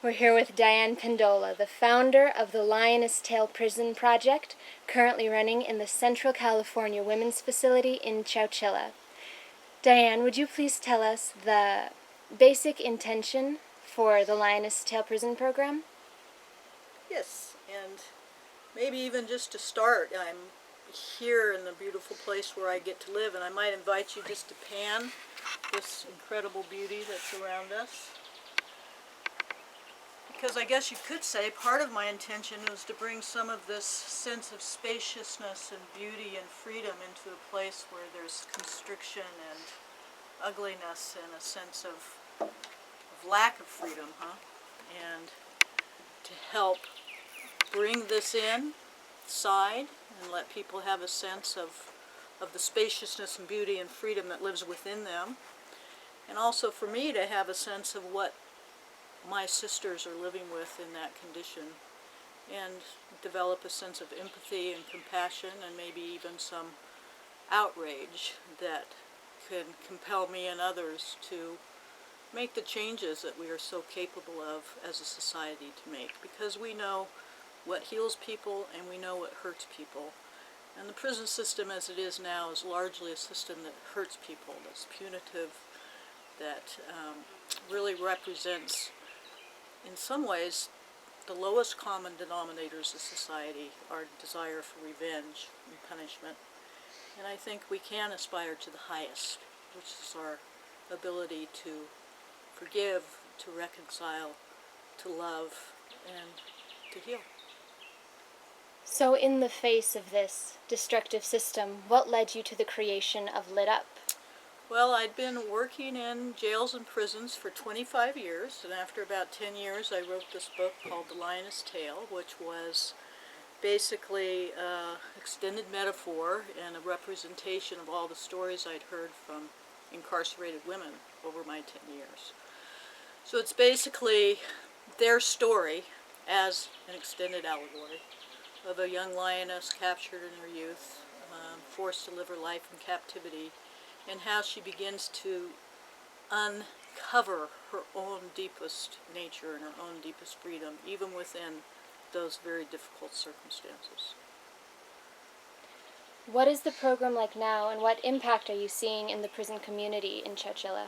We're here with Diane Pendola, the founder of the Lioness Tale Prison Project, currently running in the Central California Women's Facility in Chowchilla. Diane, would you please tell us the basic intention for the Lioness Tale Prison Program? Yes, and maybe even just to start, I'm here in the beautiful place where I get to live, and I might invite you just to pan this incredible beauty that's around us. Because I guess you could say part of my intention was to bring some of this sense of spaciousness and beauty and freedom into a place where there's constriction and ugliness and a sense of lack of freedom, and to help bring this inside and let people have a sense of the spaciousness and beauty and freedom that lives within them, and also for me to have a sense of what my sisters are living with in that condition, and develop a sense of empathy and compassion and maybe even some outrage that can compel me and others to make the changes that we are so capable of as a society to make, because we know what heals people and we know what hurts people. And the prison system as it is now is largely a system that hurts people, that's punitive, that really represents, in some ways, the lowest common denominators of society, our desire for revenge and punishment. And I think we can aspire to the highest, which is our ability to forgive, to reconcile, to love, and to heal. So in the face of this destructive system, what led you to the creation of LiT-uPP? Well, I'd been working in jails and prisons for 25 years, and after about 10 years I wrote this book called The Lioness Tale, which was basically an extended metaphor and a representation of all the stories I'd heard from incarcerated women over my 10 years. So it's basically their story as an extended allegory of a young lioness captured in her youth, forced to live her life in captivity, and how she begins to uncover her own deepest nature and her own deepest freedom, even within those very difficult circumstances. What is the program like now, and what impact are you seeing in the prison community in Chowchilla?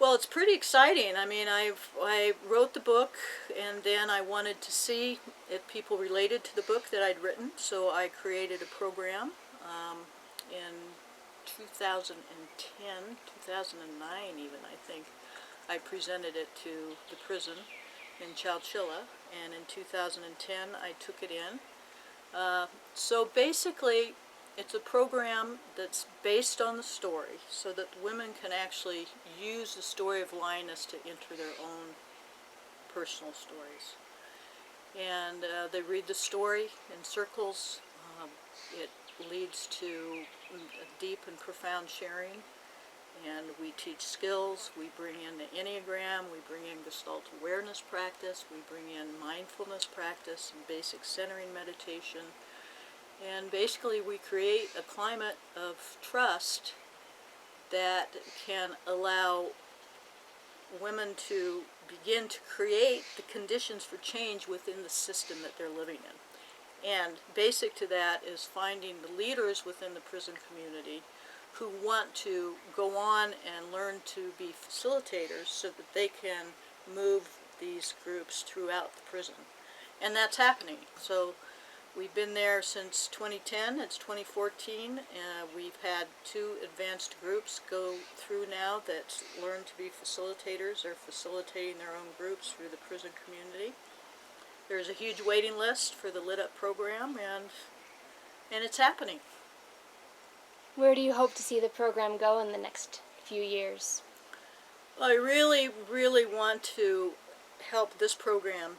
Well, it's pretty exciting. I mean, I wrote the book, and then I wanted to see if people related to the book that I'd written, so I created a program in 2010, 2009 even, I think. I presented it to the prison in Chowchilla, and in 2010 I took it in. So basically, it's a program that's based on the story, so that women can actually use the story of Lioness to enter their own personal stories. And they read the story in circles. It leads to a deep and profound sharing, and we teach skills. We bring in the Enneagram, we bring in Gestalt awareness practice, we bring in mindfulness practice and basic centering meditation. And basically we create a climate of trust that can allow women to begin to create the conditions for change within the system that they're living in. And basic to that is finding the leaders within the prison community who want to go on and learn to be facilitators so that they can move these groups throughout the prison. And that's happening. So we've been there since 2010, it's 2014, and we've had 2 advanced groups go through now that learn to be facilitators. They're facilitating their own groups through the prison community. There's a huge waiting list for the LiT-uPP program, and it's happening. Where do you hope to see the program go in the next few years? Well, I really, really want to help this program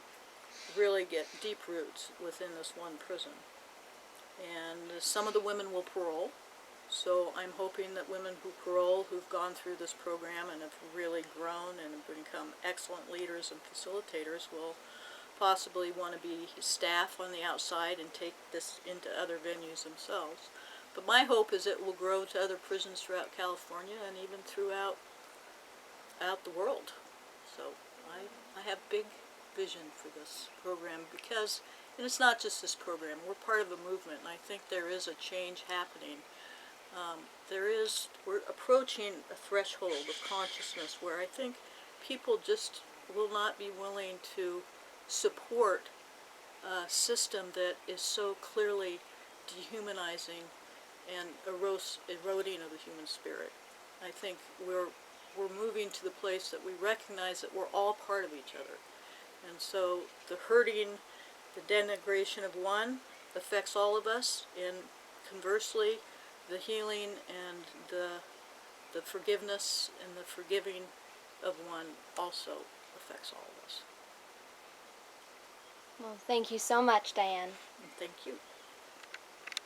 really get deep roots within this one prison. And some of the women will parole, so I'm hoping that women who parole, who've gone through this program and have really grown and have become excellent leaders and facilitators, will possibly want to be staff on the outside and take this into other venues themselves. But my hope is it will grow to other prisons throughout California and even throughout the world. So I have big vision for this program because, and it's not just this program, we're part of a movement, and I think there is a change happening. We're approaching a threshold of consciousness where I think people just will not be willing to support a system that is so clearly dehumanizing and eroding of the human spirit. I think we're moving to the place that we recognize that we're all part of each other. And so the hurting, the denigration of one affects all of us, and conversely, the healing and the forgiveness and the forgiving of one also affects all of us. Well, thank you so much, Diane. And thank you.